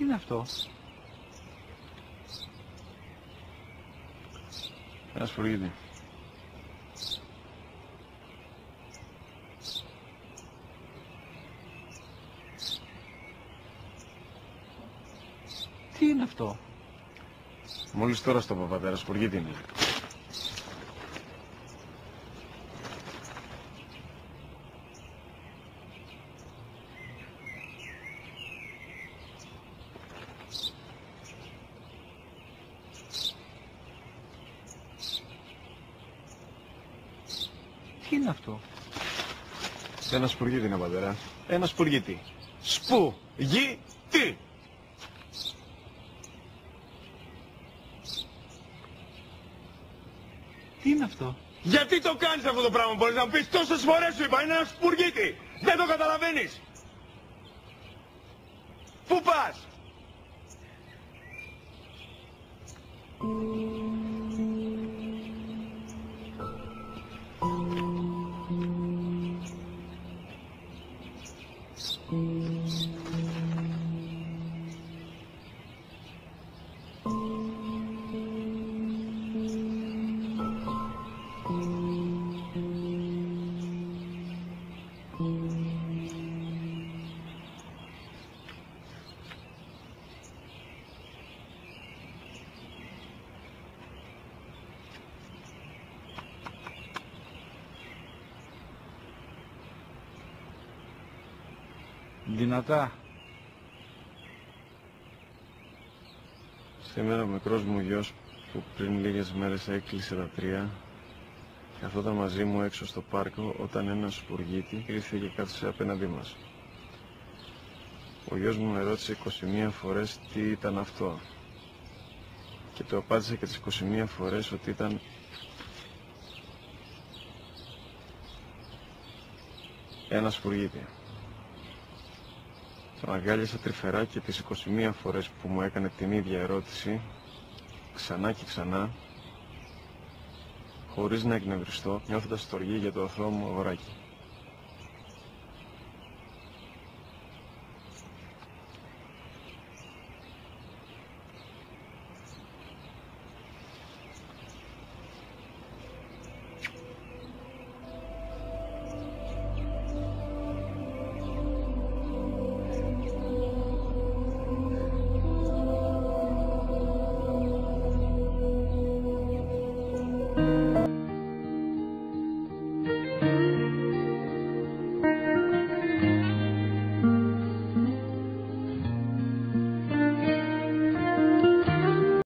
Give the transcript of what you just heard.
Τι είναι αυτό? Ένα σπουργίτη. Τι είναι αυτό? Μόλις τώρα στο παπατέρα, σπουργίτη είναι. Τι είναι αυτό? Ένα σπουργίτη είναι, πατέρα. Ένα σπουργίτη. Σπου-γι-τι! Τι είναι αυτό? Γιατί το κάνεις αυτό το πράγμα, μπορείς να μου πεις? Τόσες φορές σου είπα, είναι ένα σπουργίτη! Δεν το καταλαβαίνεις! Πού πας? Δυνατά. Σήμερα ο μικρός μου γιος που πριν λίγες μέρες έκλεισε τα 3 καθόταν μαζί μου έξω στο πάρκο όταν ένα σπουργίτη ήρθε και κάθισε απέναντί μας. Ο γιος μου με ρώτησε 21 φορές τι ήταν αυτό και του απάντησε και τις 21 φορές ότι ήταν ένα σπουργίτη. Τον αγκάλιασα τρυφερά και τις 21 φορές που μου έκανε την ίδια ερώτηση, ξανά και ξανά, χωρίς να εκνευριστώ, νιώθοντας στοργή για το αθώο μου αγοράκι.